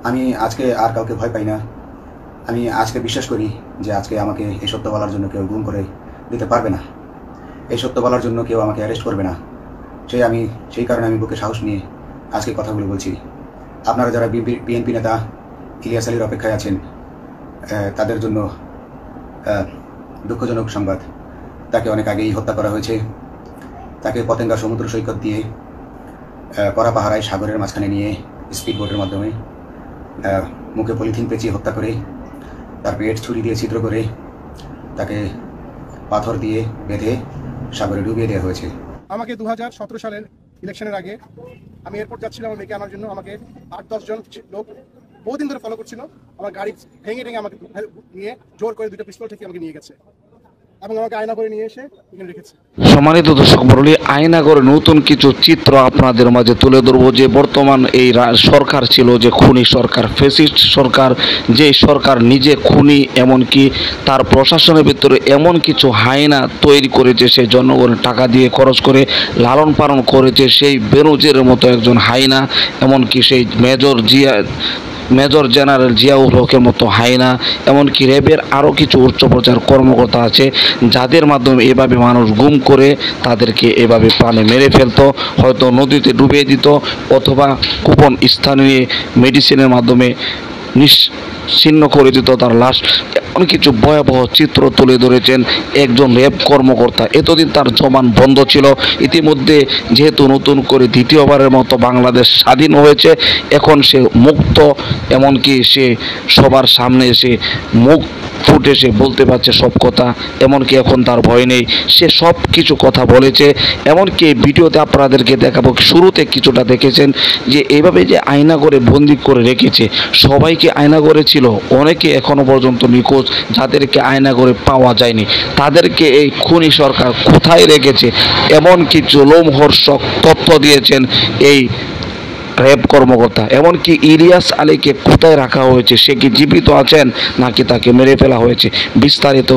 আমি আজকে আর কাউকে ভয় পাই না। আমি আজকে বিশ্বাস করি যে আজকে আমাকে এই সত্য বলার জন্য কেউ গুম করে দিতে পারবে না, এই সত্য বলার জন্য কেউ আমাকে অ্যারেস্ট করবে না। সেই কারণে আমি বুকে সাহস নিয়ে আজকে কথাগুলো বলছি। আপনারা যারা বিএনপি নেতা ইলিয়াস আলীর অপেক্ষায় আছেন, তাদের জন্য দুঃখজনক সংবাদ। তাকে অনেক আগেই হত্যা করা হয়েছে। তাকে পতেঙ্গা সমুদ্র সৈকত দিয়ে কড়া পাহারায় সাগরের মাঝখানে নিয়ে স্পিড বোটের মাধ্যমে মুখে পলিথিন পেঁচিয়ে হত্যা করে, তার পেট ছুরি দিয়ে ছিদ্র করে তাকে পাথর দিয়ে বেঁধে সাগরে ডুবিয়ে দেওয়া হয়েছে। আমাকে 2017 সালের ইলেকশনের আগে আমি এয়ারপোর্ট যাচ্ছিলাম আমার মেয়েকে আনার জন্য। আমাকে 8-10 জন লোক বহুদিন ধরে ফলো করছিল। আমার গাড়ি ভেঙে আমাকে নিয়ে জোর করে 2টা পিস্তল থেকে আমাকে নিয়ে গেছে এবং আমাকে আয়না করে নিয়ে এসে এখানে রেখেছে। সম্মানিত দর্শক মণ্ডলী, আয়না করে নতুন কিছু চিত্র আপনাদের মাঝে তুলে ধরবো। যে বর্তমান এই সরকার ছিল যে খুনি সরকার, ফ্যাসিস্ট সরকার, যে সরকার নিজে খুনি, এমনকি তার প্রশাসনের ভিতরে এমন কিছু হায়না তৈরি করেছে, সেই জনগণের টাকা দিয়ে খরচ করে লালন পালন করেছে সেই বেনজিরের মতো একজন হায়না, এমনকি সেই মেজর জেনারেল জিয়াউল হকের মতো হায়না, এমনকি র্যাবের আরও কিছু উচ্চ পর্যায়ের কর্মকর্তা আছে যাদের মাধ্যমে এভাবে মানুষ গুম করে তাদেরকে এভাবে প্রাণে মেরে ফেলতো, হয়তো নদীতে ডুবিয়ে দিত অথবা গোপন স্থানীয় মেডিসিনের মাধ্যমে নিশ্চিহ্ন করে দিত তার লাশ। এমন কিছু ভয়াবহ চিত্র তুলে ধরেছেন একজন র্যাব কর্মকর্তা। এতদিন তার জবান বন্ধ ছিল। ইতিমধ্যে যেহেতু নতুন করে দ্বিতীয়বারের মতো বাংলাদেশ স্বাধীন হয়েছে, এখন সে মুক্ত, এমনকি সে সবার সামনে এসে মুখ ফুটে সে বলতে পারছে সব কথা, এমনকি এখন তার ভয় নেই। সে সব কিছু কথা বলেছে। এমনকি এই ভিডিওতে আপনাদেরকে দেখাবো, শুরুতে কিছুটা দেখেছেন যে এইভাবে যে আয়না করে বন্দি করে রেখেছে, সবাইকে আয়না করে ছিল, অনেকে এখনো পর্যন্ত নিখোঁজ, যাদেরকে আয়না করে পাওয়া যায়নি, তাদেরকে এই খুনি সরকার কোথায় রেখেছে এমন কিছু লোমহর্ষক তথ্য দিয়েছেন এই র্যাব কর্মকর্তা। এমনকি ইলিয়াস আলীকে কোথায় রাখা হয়েছে, সে কি জীবিত আছেন নাকি তাকে মেরে ফেলা হয়েছে, বিস্তারিত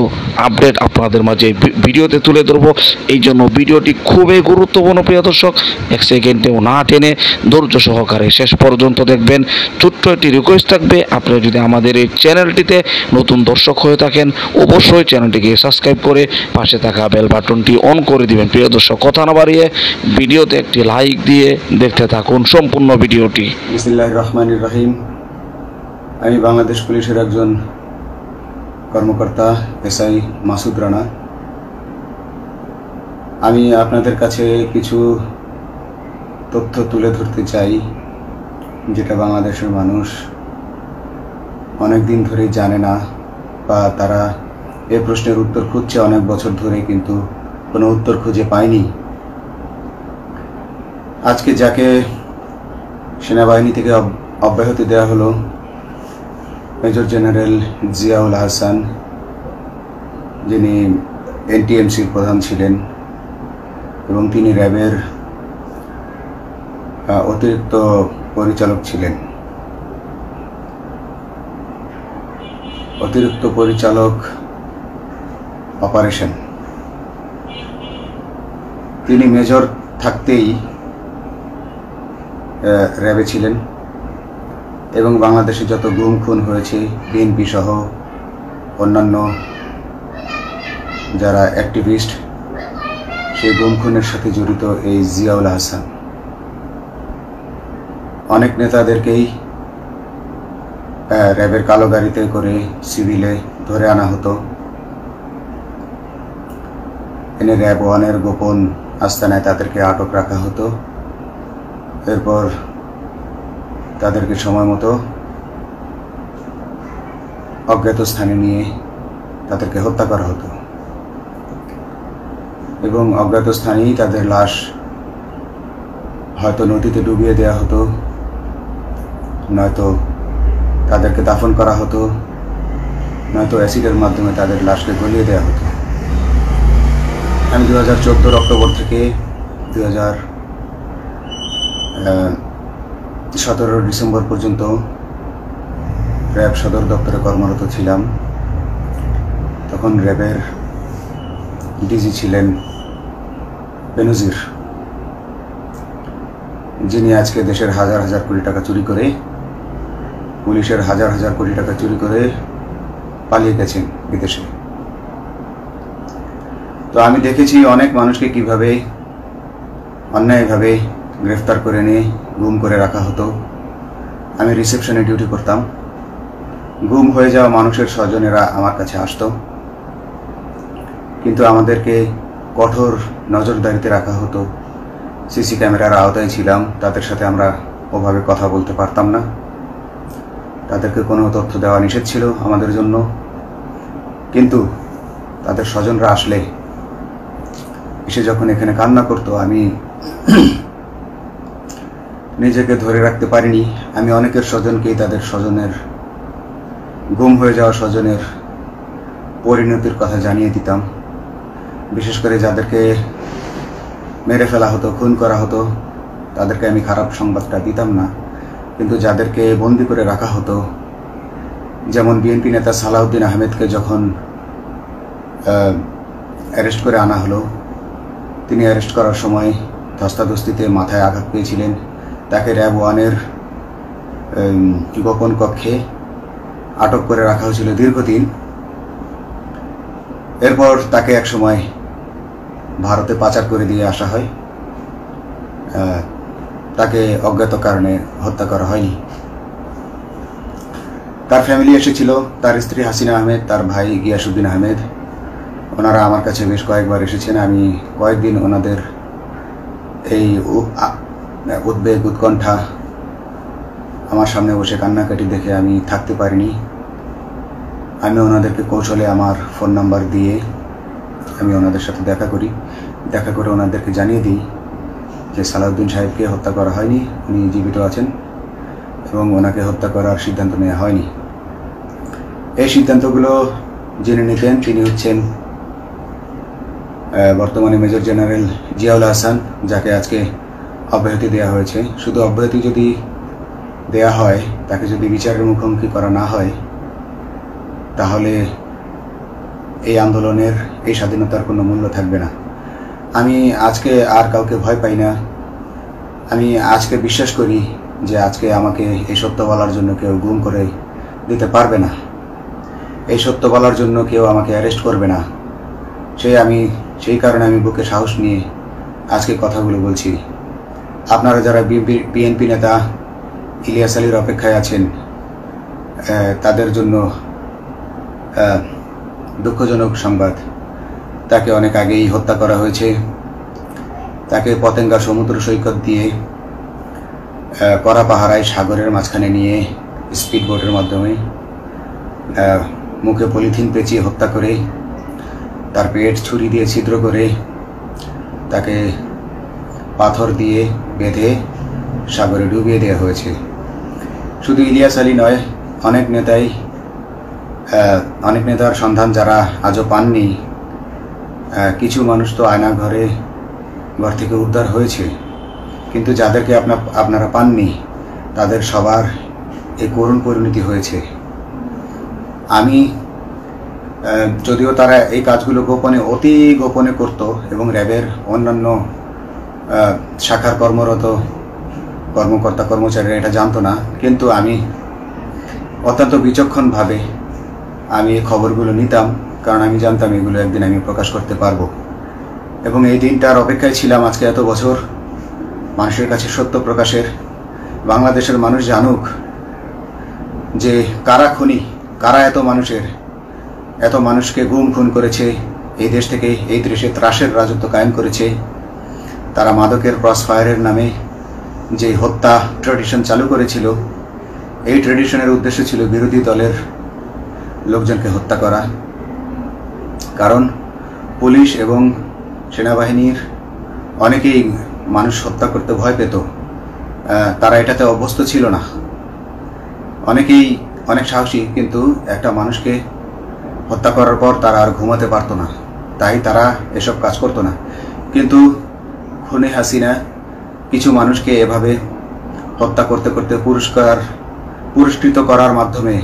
আপডেট আপনাদের মাঝে ভিডিওতে তুলে ধরবো। এই জন্য ভিডিওটি খুবই গুরুত্বপূর্ণ প্রিয় দর্শক, 1 সেকেন্ডেও না টেনে ধৈর্য সহকারে শেষ পর্যন্ত দেখবেন। ছোট্ট একটি রিকোয়েস্ট থাকবে, আপনারা যদি আমাদের এই চ্যানেলটিতে নতুন দর্শক হয়ে থাকেন অবশ্যই চ্যানেলটিকে সাবস্ক্রাইব করে পাশে থাকা বেল বাটনটি অন করে দিবেন। প্রিয় দর্শক, কথা না বাড়িয়ে ভিডিওতে একটি লাইক দিয়ে দেখতে থাকুন সম্পূর্ণ ভিডিওটি। বিসমিল্লাহির রহমানির রহিম। আমি বাংলাদেশ পুলিশের একজন কর্মকর্তা এসআই মাসুদ রানা। আমি আপনাদের কাছে কিছু তথ্য তুলে ধরতে চাই যেটা বাংলাদেশের মানুষ অনেক দিন ধরেই জানে না, বা তারা এই প্রশ্নের উত্তর খুঁজছে অনেক বছর ধরে, কিন্তু কোনো উত্তর খুঁজে পায়নি। আজকে যাকে সেনাবাহিনী থেকে অব্যাহতি দেওয়া হলো, মেজর জেনারেল জিয়াউল হাসান, যিনি এনটিএমসির প্রধান ছিলেন এবং তিনি র্যাবের অতিরিক্ত পরিচালক ছিলেন। অতিরিক্ত পরিচালক অপারেশন। তিনি মেজর থাকতেই র্যাবে ছিলেন এবং বাংলাদেশে যত গুম খুন হয়েছে বিএনপি সহ অন্যান্য যারা অ্যাক্টিভিস্ট, সেই গুম খুনের সাথে জড়িত এই জিয়াউল হাসান। অনেক নেতাদেরকেই র্যাবের কালো গাড়িতে করে সিভিলে ধরে আনা হতো, এনে র্যাব 1-এর গোপন আস্তানায় তাদেরকে আটক রাখা হতো। এরপর তাদেরকে সময় মতো অজ্ঞাত স্থানে নিয়ে তাদেরকে হত্যা করা হতো এবং অজ্ঞাত স্থানেই তাদের লাশ হয়তো নদীতে ডুবিয়ে দেওয়া হতো, নয়তো তাদেরকে দাফন করা হতো, নয়তো অ্যাসিডের মাধ্যমে তাদের লাশকে গলিয়ে দেওয়া হতো। আমি 2014 অক্টোবর থেকে 2017 ডিসেম্বর পর্যন্ত র্যাব সদর দপ্তরে কর্মরত ছিলাম। তখন র্যাবের ডিজি ছিলেন বেনজির, যিনি আজকে দেশের হাজার হাজার কোটি টাকা চুরি করে পুলিশের হাজার হাজার কোটি টাকা চুরি করে পালিয়ে গেছেন বিদেশে। তো আমি দেখেছি অনেক মানুষকে কিভাবে অন্যায়ভাবে গ্রেফতার করে নিয়ে গুম করে রাখা হতো। আমি রিসেপশনে ডিউটি করতাম। গুম হয়ে যাওয়া মানুষের স্বজনেরা আমার কাছে আসতো, কিন্তু আমাদেরকে কঠোর নজরদারিতে রাখা হতো। সিসি ক্যামেরার আওতায় ছিলাম, তাদের সাথে আমরা ওভাবে কথা বলতে পারতাম না। তাদেরকে কোনো তথ্য দেওয়া নিষেধ ছিল আমাদের জন্য। কিন্তু তাদের স্বজনরা আসলে এসে যখন এখানে কান্না করতো, আমি নিজেকে ধরে রাখতে পারিনি। আমি অনেকের স্বজনকেই তাদের স্বজনের গুম হয়ে যাওয়া স্বজনের পরিণতির কথা জানিয়ে দিতাম। বিশেষ করে যাদেরকে মেরে ফেলা হতো, খুন করা হতো, তাদেরকে আমি খারাপ সংবাদটা দিতাম না। কিন্তু যাদেরকে বন্দি করে রাখা হতো, যেমন বিএনপি নেতা সালাউদ্দিন আহমেদকে যখন অ্যারেস্ট করে আনা হলো, তিনি অ্যারেস্ট করার সময় ধস্তাধস্তিতে মাথায় আঘাত পেয়েছিলেন। তাকে র্যাব 1-এর গোপন কক্ষে আটক করে রাখা হয়েছিল দীর্ঘদিন। এরপর তাকে এক সময় ভারতে পাচার করে দিয়ে আসা হয়। তাকে অজ্ঞাত কারণে হত্যা করা হয়নি। তার ফ্যামিলি এসেছিল, তার স্ত্রী হাসিনা আহমেদ, তার ভাই গিয়াসউদ্দিন আহমেদ। ওনারা আমার কাছে বেশ কয়েকবার এসেছেন। আমি কয়েকদিন ওনাদের এই উদ্বেগ উৎকণ্ঠা আমার সামনে বসে কান্নাকাটি দেখে আমি থাকতে পারিনি। আমি ওনাদেরকে কৌশলে আমার ফোন নাম্বার দিয়ে আমি ওনাদের সাথে দেখা করে ওনাদেরকে জানিয়ে দিই যে সালাউদ্দিন সাহেবকে হত্যা করা হয়নি, উনি জীবিত আছেন এবং ওনাকে হত্যা করার সিদ্ধান্ত নেওয়া হয়নি। এই সিদ্ধান্তগুলো জেনে নিতেন তিনি হচ্ছেন বর্তমানে মেজর জেনারেল জিয়াউল হাসান, যাকে আজকে অব্যাহতি দেওয়া হয়েছে। শুধু অব্যাহতি যদি দেয়া হয়, তাকে যদি বিচারের মুখোমুখি করা না হয়, তাহলে এই আন্দোলনের, এই স্বাধীনতার কোনো মূল্য থাকবে না। আমি আজকে আর কাউকে ভয় পাই না। আমি আজকে বিশ্বাস করি যে আজকে আমাকে এই সত্য বলার জন্য কেউ গুম করে দিতে পারবে না। এই সত্য বলার জন্য কেউ আমাকে অ্যারেস্ট করবে না। সেই কারণে আমি বুকে সাহস নিয়ে আজকে কথাগুলো বলছি। আপনারা যারা বিএনপি নেতা ইলিয়াস আলীর অপেক্ষায় আছেন, তাদের জন্য দুঃখজনক সংবাদ। তাকে অনেক আগেই হত্যা করা হয়েছে। তাকে পতেঙ্গা সমুদ্র সৈকত দিয়ে কড়া পাহারায় সাগরের মাঝখানে নিয়ে স্পিড বোটের মাধ্যমে মুখে পলিথিন পেঁচিয়ে হত্যা করে, তার পেট ছুরি দিয়ে ছিদ্র করে, তাকে পাথর দিয়ে বেঁধে সাগরে ডুবিয়ে দেওয়া হয়েছে। শুধু ইলিয়াস আলী নয়, অনেক নেতার সন্ধান যারা আজও পাননি। কিছু মানুষ তো ঘর থেকে উদ্ধার হয়েছে, কিন্তু যাদেরকে আপনারা পাননি, তাদের সবার এই করুণ পরিণতি হয়েছে। আমি যদিও তারা এই কাজগুলো গোপনে, অতি গোপনে করত এবং র্যাবের অন্যান্য শাখার কর্মরত কর্মকর্তা কর্মচারীরা এটা জানতো না, কিন্তু আমি অত্যন্ত বিচক্ষণভাবে আমি এই খবরগুলো নিতাম, কারণ আমি জানতাম এগুলো একদিন আমি প্রকাশ করতে পারবো। এবং এই দিনটার অপেক্ষায় ছিলাম আজকে এত বছর, মানুষের কাছে সত্য প্রকাশের। বাংলাদেশের মানুষ জানুক যে কারা খুনি, কারা এত মানুষকে গুম খুন করেছে, এই দেশ থেকে এই দেশে ত্রাসের রাজত্ব কায়েম করেছে। তারা মাদকের ক্রস ফায়ারের নামে যে হত্যা ট্র্যাডিশন চালু করেছিল, এই ট্র্যাডিশনের উদ্দেশ্য ছিল বিরোধী দলের লোকজনকে হত্যা করা। কারণ পুলিশ এবং সেনাবাহিনীর অনেকেই মানুষ হত্যা করতে ভয় পেত, তারা এটাতে অভ্যস্ত ছিল না। অনেকেই অনেক সাহসী, কিন্তু একটা মানুষকে হত্যা করার পর তারা আর ঘুমাতে পারতো না, তাই তারা এসব কাজ করতো না। কিন্তু খুনে হাসিনা কিছু মানুষকে এভাবে হত্যা করতে করতে পুরস্কৃত করার মাধ্যমে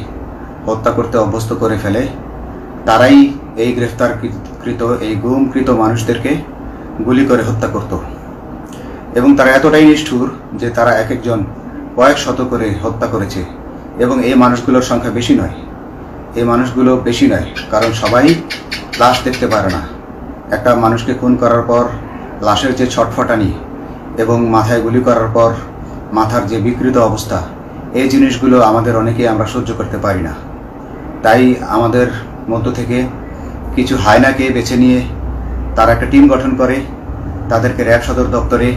হত্যা করতে অভ্যস্ত করে ফেলে। তারাই এই গ্রেফতারকৃত, এই গুমকৃত মানুষদেরকে গুলি করে হত্যা করত। এবং তারা এতটাই নিষ্ঠুর যে তারা এক একজন কয়েক শত করে হত্যা করেছে। এবং এই মানুষগুলোর সংখ্যা বেশি নয়, এই মানুষগুলো বেশি নয়, কারণ সবাই লাশ দেখতে পারে না। একটা মানুষকে খুন করার পর লাশের যে ছটফটানি এবং মাথায় গুলি করার পর মাথার যে বিকৃত অবস্থা, এই জিনিসগুলো আমাদের অনেকেই আমরা সহ্য করতে পারি না। তাই আমাদের মধ্য থেকে কিছু হায়নাকে বেছে নিয়ে তারা একটা টিম গঠন করে, তাদেরকে র্যাব সদর দপ্তরে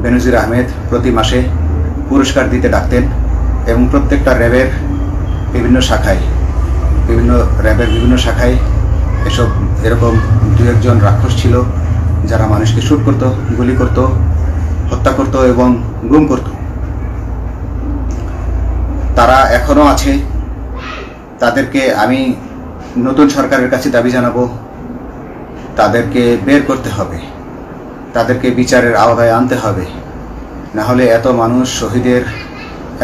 বেনজির আহমেদ প্রতি মাসে পুরস্কার দিতে ডাকতেন এবং প্রত্যেকটা র্যাবের বিভিন্ন শাখায় এরকম দু একজন রাক্ষস ছিল যারা মানুষকে শ্যুট করত, গুলি করত, হত্যা করত এবং গুম করত। তারা এখনো আছে। তাদেরকে আমি নতুন সরকারের কাছে দাবি জানাবো, তাদেরকে বের করতে হবে, তাদেরকে বিচারের আওতায় আনতে হবে। না হলে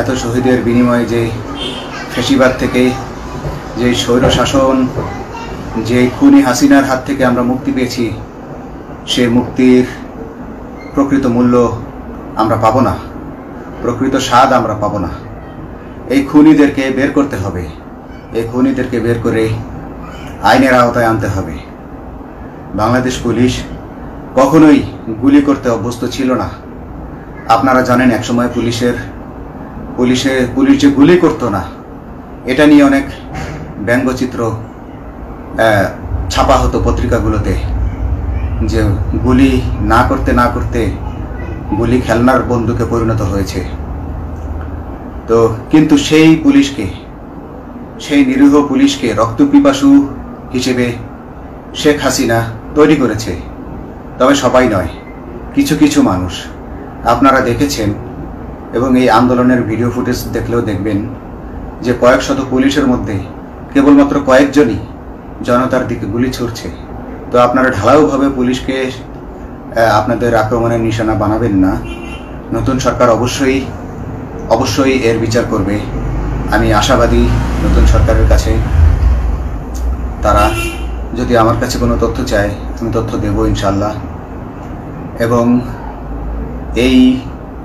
এত শহীদের বিনিময়ে যে ফ্যাসিবাদ থেকে, যে স্বৈর শাসন, যে খুনি হাসিনার হাত থেকে আমরা মুক্তি পেয়েছি, সে মুক্তির প্রকৃত মূল্য আমরা পাবো না, প্রকৃত স্বাদ আমরা পাবো না। এই খুনিদেরকে বের করতে হবে, এই খুনিদেরকে বের করে আইনের আওতায় আনতে হবে। বাংলাদেশ পুলিশ কখনোই গুলি করতে অভ্যস্ত ছিল না। আপনারা জানেন একসময় পুলিশ যে গুলি করতো না, এটা নিয়ে অনেক ব্যঙ্গচিত্র ছাপা হতো পত্রিকাগুলোতে, যে গুলি না করতে গুলি খেলনার বন্দুকে পরিণত হয়েছে। তো কিন্তু সেই নিরীহ পুলিশকে রক্তপিপাসু হিসেবে শেখ হাসিনা তৈরি করেছে। তবে সবাই নয়, কিছু কিছু মানুষ। আপনারা দেখেছেন এবং এই আন্দোলনের ভিডিও ফুটেজ দেখলেও দেখবেন যে কয়েক শত পুলিশের মধ্যে কেবলমাত্র কয়েকজনই জনতার দিকে গুলি ছুড়ছে। তো আপনারা ঢালাওভাবে পুলিশকে আপনাদের আক্রমণের নিশানা বানাবেন না। নতুন সরকার অবশ্যই এর বিচার করবে। আমি আশাবাদী নতুন সরকারের কাছে তারা যদি আমার কাছে কোনো তথ্য চায়, আমি তথ্য দেব ইনশাল্লাহ। এবং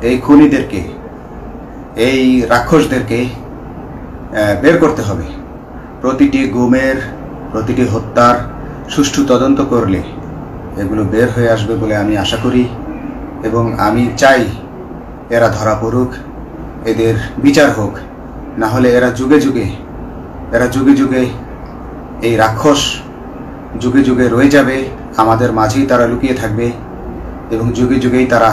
এই খুনিদেরকে, এই রাক্ষসদেরকে বের করতে হবে। প্রতিটি গুমের, প্রতিটি হত্যার সুষ্ঠু তদন্ত করলে এগুলো বের হয়ে আসবে বলে আমি আশা করি এবং আমি চাই এরা ধরা পড়ুক, এদের বিচার হোক। না হলে এরা যুগে যুগে এই রাক্ষস যুগে যুগে রয়ে যাবে, আমাদের মাঝেই তারা লুকিয়ে থাকবে এবং যুগে যুগেই তারা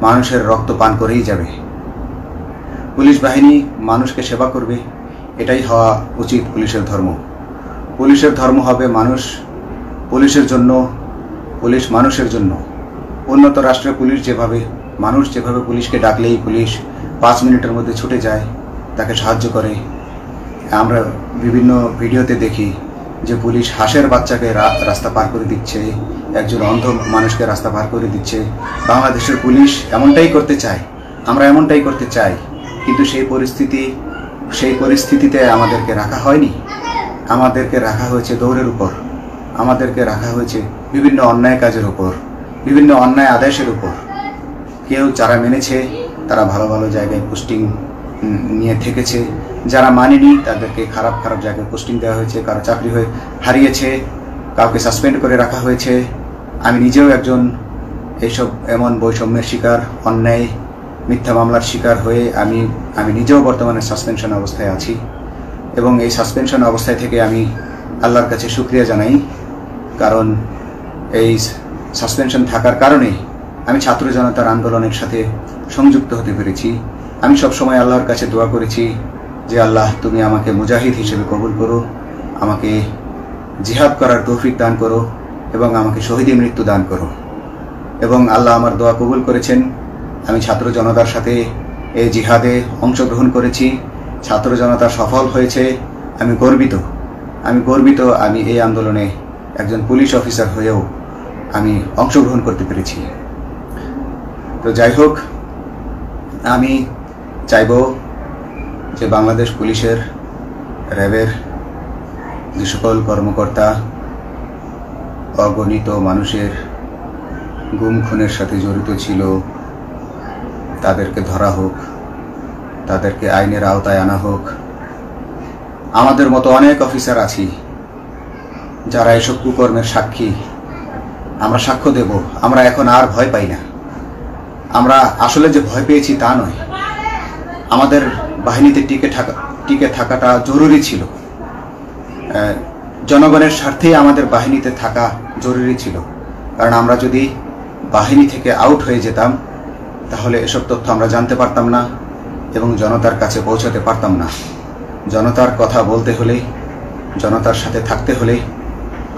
মানুষের রক্ত পান করেই যাবে। পুলিশ বাহিনী মানুষকে সেবা করবে, এটাই হওয়া উচিত পুলিশের ধর্ম। পুলিশের ধর্ম হবে পুলিশের জন্য, পুলিশ মানুষের জন্য। উন্নত রাষ্ট্রের পুলিশ মানুষ যেভাবে পুলিশকে ডাকলেই পুলিশ 5 মিনিটের মধ্যে ছুটে যায়, তাকে সাহায্য করে। আমরা বিভিন্ন ভিডিওতে দেখি যে পুলিশ হাঁসের বাচ্চাকে রাস্তা পার করে দিচ্ছে, একজন অন্ধ মানুষকে রাস্তা পার করে দিচ্ছে। বাংলাদেশের পুলিশ এমনটাই করতে চায়, আমরা এমনটাই করতে চাই, কিন্তু সেই পরিস্থিতিতে আমাদেরকে রাখা হয়নি। আমাদেরকে রাখা হয়েছে দৌড়ের উপর, আমাদেরকে রাখা হয়েছে বিভিন্ন অন্যায় কাজের উপর, বিভিন্ন অন্যায় আদেশের উপর। কেউ যারা মেনেছে তারা ভালো ভালো জায়গায় পোস্টিং নিয়ে থেকেছে, যারা মানেনি তাদেরকে খারাপ জায়গায় পোস্টিং দেওয়া হয়েছে, কারো চাকরি হারিয়েছে, কাউকে সাসপেন্ড করে রাখা হয়েছে। আমি নিজেও একজন এমন বৈষম্যের শিকার, অন্যায় মিথ্যা মামলার শিকার হয়ে আমি নিজেও বর্তমানে সাসপেনশন অবস্থায় আছি এবং এই সাসপেনশন অবস্থায় থেকে আমি আল্লাহর কাছে শুকরিয়া জানাই, কারণ এই সাসপেনশন থাকার কারণে আমি ছাত্র জনতার আন্দোলনের সাথে সংযুক্ত হতে পেরেছি। আমি সবসময় আল্লাহর কাছে দোয়া করেছি যে আল্লাহ তুমি আমাকে মুজাহিদ হিসেবে কবুল করো, আমাকে জিহাদ করার তৌফিক দান করো এবং আমাকে শহীদী মৃত্যু দান করো। এবং আল্লাহ আমার দোয়া কবুল করেছেন। আমি ছাত্র জনতার সাথে এই জিহাদে অংশগ্রহণ করেছি, ছাত্র জনতা সফল হয়েছে। আমি গর্বিত আমি এই আন্দোলনে একজন পুলিশ অফিসার হয়েও আমি অংশগ্রহণ করতে পেরেছি। তো যাই হোক, আমি চাইব যে বাংলাদেশ পুলিশের, র্যাবের যে সকল কর্মকর্তা অগণিত মানুষের গুম খুনের সাথে জড়িত ছিল তাদেরকে ধরা হোক, তাদেরকে আইনের আওতায় আনা হোক। আমাদের মতো অনেক অফিসার আছি যারা এসব কুকর্মের সাক্ষী। আমরা সাক্ষ্য দেব। আমরা এখন আর ভয় পাই না। আমরা আসলে যে ভয় পেয়েছি তা নয়, আমাদের বাহিনীতে টিকে থাকাটা জরুরি ছিল। জনগণের স্বার্থেই আমাদের বাহিনীতে থাকা জরুরি ছিল, কারণ আমরা যদি বাহিনী থেকে আউট হয়ে যেতাম তাহলে এসব তথ্য আমরা জানতে পারতাম না এবং জনতার কাছে পৌঁছাতে পারতাম না। জনতার কথা বলতে হলে, জনতার সাথে থাকতে হলে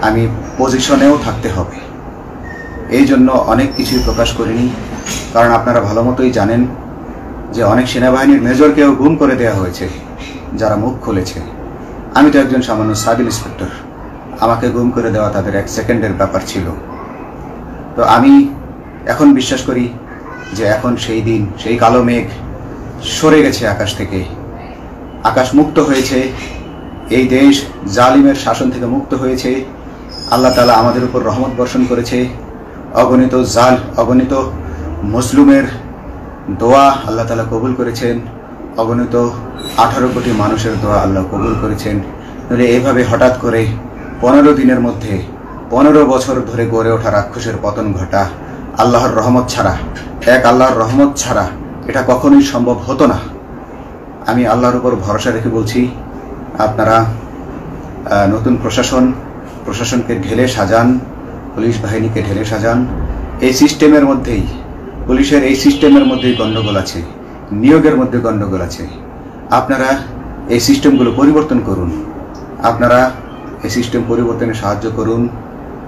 আমি পজিশনেও থাকতে হবে। এই জন্য অনেক কিছুই প্রকাশ করিনি, কারণ আপনারা ভালো মতোই জানেন যে অনেক সেনাবাহিনীর মেজরকেও গুম করে দেওয়া হয়েছে যারা মুখ খুলেছে। আমি তো একজন সামান্য সাব ইন্সপেক্টর, আমাকে গুম করে দেওয়া তাদের 1 সেকেন্ডের ব্যাপার ছিল। তো আমি এখন বিশ্বাস করি যে এখন সেই দিন, সেই কালো মেঘ সরে গেছে আকাশ থেকে। আকাশ মুক্ত হয়েছে, এই দেশ জালিমের শাসন থেকে মুক্ত হয়েছে। আল্লাহ তাআলা আমাদের উপর রহমত বর্ষণ করেছে। অগণিত মুসলিমের দোয়া আল্লাহ তাআলা কবুল করেছেন। অগণিত 18 কোটি মানুষের দোয়া আল্লাহ কবুল করেছেন। নইলে এইভাবে হঠাৎ করে 15 দিনের মধ্যে 15 বছর ধরে গড়ে ওঠা রাক্ষসের পতন ঘটা আল্লাহর রহমত ছাড়া, আল্লাহর রহমত ছাড়া এটা কখনোই সম্ভব হতো না। আমি আল্লাহর উপর ভরসা রেখে বলছি, আপনারা নতুন প্রশাসনকে ঢেলে সাজান, পুলিশ বাহিনীকে ঢেলে সাজান। এই সিস্টেমের মধ্যেই, পুলিশের এই সিস্টেমের মধ্যেই গণ্ডগোল আছে, নিয়োগের মধ্যে গণ্ডগোল আছে। আপনারা এই সিস্টেমগুলো পরিবর্তন করুন, আপনারা এই সিস্টেম পরিবর্তনে সাহায্য করুন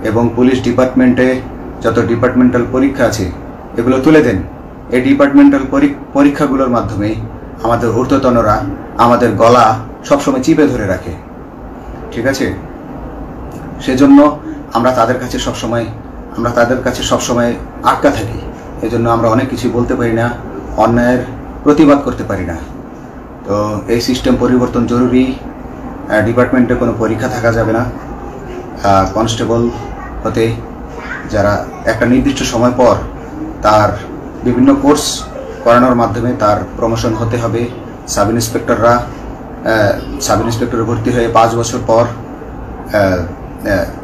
এবং পুলিশ ডিপার্টমেন্টে যত ডিপার্টমেন্টাল পরীক্ষা আছে এগুলো তুলে দেন। এই ডিপার্টমেন্টাল পরীক্ষাগুলোর মাধ্যমে আমাদের ঊর্ধ্বতনরা আমাদের গলা সবসময় চিপে ধরে রাখে, ঠিক আছে? সেজন্য আমরা তাদের কাছে সবসময় আটকা থাকি। এজন্য আমরা অনেক কিছু বলতে পারি না, অন্যায়ের প্রতিবাদ করতে পারি না। তো এই সিস্টেম পরিবর্তন জরুরি। ডিপার্টমেন্টে কোনো পরীক্ষা থাকা যাবে না। কনস্টেবল হতে যারা একটা নির্দিষ্ট সময় পর তার বিভিন্ন কোর্স করানোর মাধ্যমে তার প্রমোশন হতে হবে। সাব ইন্সপেক্টরে ভর্তি হয়ে 5 বছর পর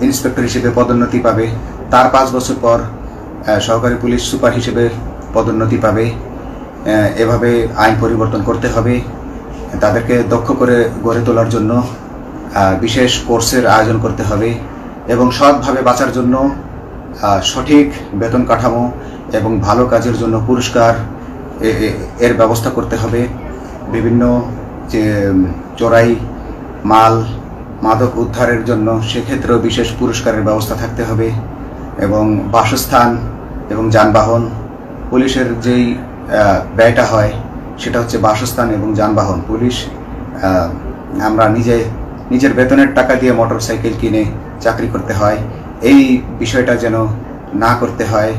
ইন্সপেক্টর হিসেবে পদোন্নতি পাবে। তার 5 বছর পর সহকারী পুলিশ সুপার হিসেবে পদোন্নতি পাবে। এভাবে আইন পরিবর্তন করতে হবে। তাদেরকে দক্ষ করে গড়ে তোলার জন্য বিশেষ কোর্সের আয়োজন করতে হবে এবং সৎভাবে বাঁচার জন্য সঠিক বেতন কাঠামো এবং ভালো কাজের জন্য পুরস্কার এর ব্যবস্থা করতে হবে। বিভিন্ন যে চোরাই মাদক উদ্ধারের জন্য সেক্ষেত্রেও বিশেষ পুরস্কারের ব্যবস্থা থাকতে হবে এবং বাসস্থান এবং যানবাহন, পুলিশের যেই ব্যয়টা হয় সেটা হচ্ছে বাসস্থান এবং যানবাহন। পুলিশ আমরা নিজের বেতনের টাকা দিয়ে মোটরসাইকেল কিনে চাকরি করতে হয়, এই বিষয়টা যেন না করতে হয়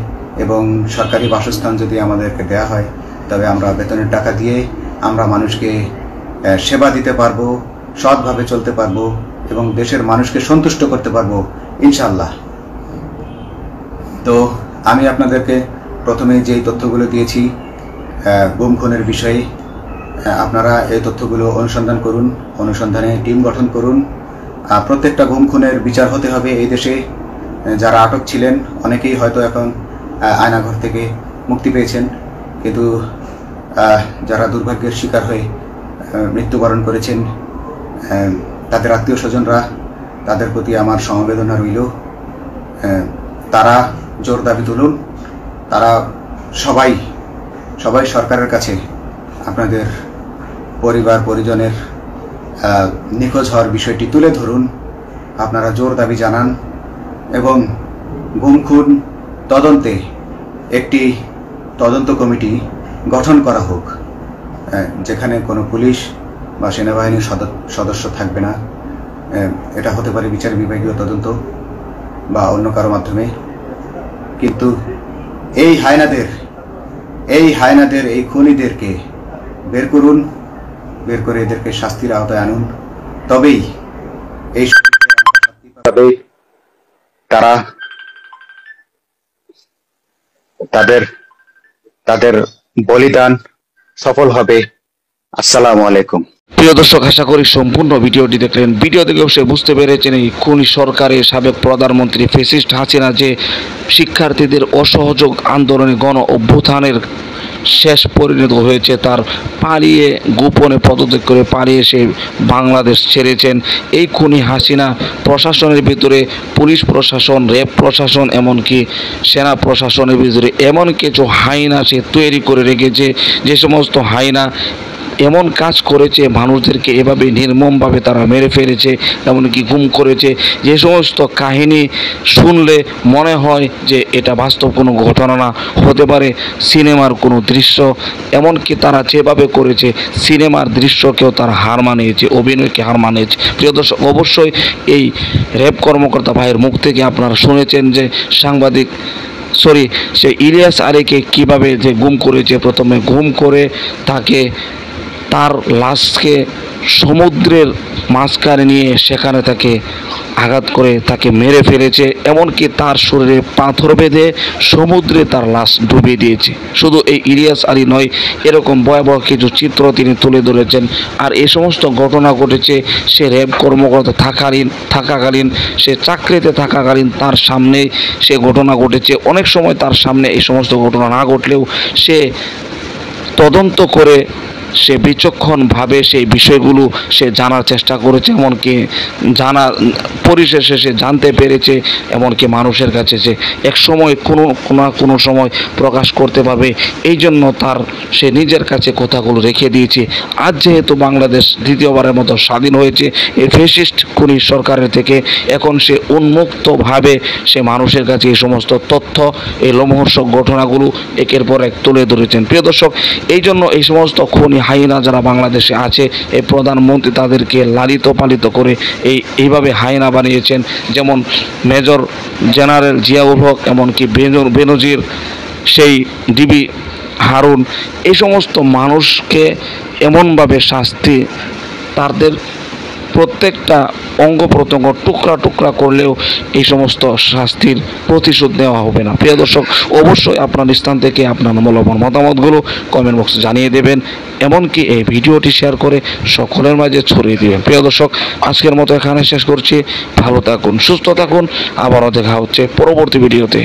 এবং সরকারি বাসস্থান যদি আমাদেরকে দেয়া হয় তবে আমরা বেতনের টাকা দিয়ে আমরা মানুষকে সেবা দিতে পারবো, সৎভাবে চলতে পারবো এবং দেশের মানুষকে সন্তুষ্ট করতে পারবো ইনশাআল্লাহ। তো আমি আপনাদেরকে প্রথমে যেই তথ্যগুলো দিয়েছি গুম খুনের বিষয়ে, আপনারা এই তথ্যগুলো অনুসন্ধান করুন, অনুসন্ধানে টিম গঠন করুন। প্রত্যেকটা গুম খুনের বিচার হতে হবে এই দেশে। যারা আটক ছিলেন অনেকেই হয়তো এখন আয়নাঘর থেকে মুক্তি পেয়েছেন, কিন্তু যারা দুর্ভাগ্যের শিকার হয়ে মৃত্যুবরণ করেছেন তাদের আত্মীয় স্বজনরা, তাদের প্রতি আমার সমবেদনা রইল। তারা জোর দাবি তুলুন, তারা সবাই সরকারের কাছে আপনাদের পরিবার পরিজনের নিখোঁজ হওয়ার বিষয়টি তুলে ধরুন, আপনারা জোর দাবি জানান এবং গুম খুন তদন্তে একটি তদন্ত কমিটি গঠন করা হোক, যেখানে কোনো পুলিশ বা সেনাবাহিনীর সদস্য থাকবে না। এটা হতে পারে বিচার বিভাগীয় তদন্ত বা অন্য কারো মাধ্যমে, কিন্তু এই হায়নাদের এই খুনিদেরকে বের করুন, বের করে এদেরকে শাস্তির আওতায় আনুন। তবেই এই তারা তাদের বলিদান সফল হবে আসসালামু আলাইকুম। প্রিয় দর্শক, আশা করি সম্পূর্ণ ভিডিওটি দেখলেন। ভিডিও দেখে অবশ্যই বুঝতে পেরেছেন এই খুনি সরকারের সাবেক প্রধানমন্ত্রী ফ্যাসিস্ট হাসিনা যে শিক্ষার্থীদের অসহযোগ আন্দোলনে গণ অভ্যুত্থানের শেষ পরিণত হয়েছে, তার পালিয়ে গোপনে পদত্যাগ করে পালিয়ে সে বাংলাদেশ ছেড়েছেন। এই খুনি হাসিনা প্রশাসনের ভিতরে পুলিশ প্রশাসন, র্যাব প্রশাসন, এমনকি সেনা প্রশাসনের ভিতরে এমন কিছু হাইনা সে তৈরি করে রেখেছে, যে সমস্ত হাইনা এমন কাজ করেছে, মানুষদেরকে এভাবে নির্মমভাবে তারা মেরে ফেলেছে, এমনকি গুম করেছে, যে সমস্ত কাহিনী শুনলে মনে হয় যে এটা বাস্তব কোনো ঘটনা না, হতে পারে সিনেমার কোনো দৃশ্য। এমনকি তারা যেভাবে করেছে সিনেমার দৃশ্যকেও তারা হার মানিয়েছে, অভিনয়কে হার মানিয়েছে। প্রিয় দর্শক, অবশ্যই এই র্যাব কর্মকর্তা ভাইয়ের মুখ থেকে আপনারা শুনেছেন যে সে ইলিয়াস আলীকে কিভাবে যে গুম করেছে। প্রথমে গুম করে তার লাশকে সমুদ্রের মাঝখানে নিয়ে সেখানে তাকে আঘাত করে তাকে মেরে ফেলেছে, এমনকি তার শরীরে পাথর বেঁধে সমুদ্রে তার লাশ ডুবিয়ে দিয়েছে। শুধু এই ইলিয়াস আলী নয়, এরকম ভয়াবহ কিছু চিত্র তিনি তুলে ধরেছেন। আর এই সমস্ত ঘটনা ঘটেছে সে র্যাব কর্মকর্তা থাকাকালীন, সে চাকরিতে থাকাকালীন তার সামনে সে ঘটনা ঘটেছে। অনেক সময় তার সামনে এই সমস্ত ঘটনা না ঘটলেও সে তদন্ত করে সে বিচক্ষণভাবে সেই বিষয়গুলো সে জানার চেষ্টা করেছে, এমনকি পরিশেষে সে জানতে পেরেছে, এমনকি মানুষের কাছে সে এক সময় কোনো সময় প্রকাশ করতে পারবে। এই জন্য সে নিজের কাছে কথাগুলো রেখে দিয়েছে। আজ যেহেতু বাংলাদেশ দ্বিতীয়বারের মতো স্বাধীন হয়েছে এই ফ্যাসিস্ট খুনি সরকারের থেকে, এখন সে উন্মুক্তভাবে সে মানুষের কাছে এই সমস্ত তথ্য, এই লোমহর্ষক ঘটনাগুলো একের পর এক তুলে ধরেছেন। প্রিয় দর্শক, এই জন্য এই সমস্ত খুনি হাইনা যারা বাংলাদেশে আছে, এই প্রধানমন্ত্রী তাদেরকে লালিত পালিত করে এইভাবে হাইনা বানিয়েছেন। যেমন মেজর জেনারেল জিয়াউল হক, এমনকি বেনজির, সেই ডিবি হারুন, এই সমস্ত মানুষকে এমনভাবে শাস্তি, তাদের প্রত্যেকটা অঙ্গ প্রত্যঙ্গ টুকরা টুকরা করলেও এই সমস্ত শাস্তির প্রতিশোধ নেওয়া হবে না। প্রিয় দর্শক, অবশ্যই আপনার স্থান থেকে আপনার মূল্যবান মতামতগুলো কমেন্ট বক্সে জানিয়ে দেবেন, এমনকি এই ভিডিওটি শেয়ার করে সকলের মাঝে ছড়িয়ে দেবেন। প্রিয় দর্শক, আজকের মতো এখানে শেষ করছি। ভালো থাকুন, সুস্থ থাকুন, আবারও দেখা হচ্ছে পরবর্তী ভিডিওতে।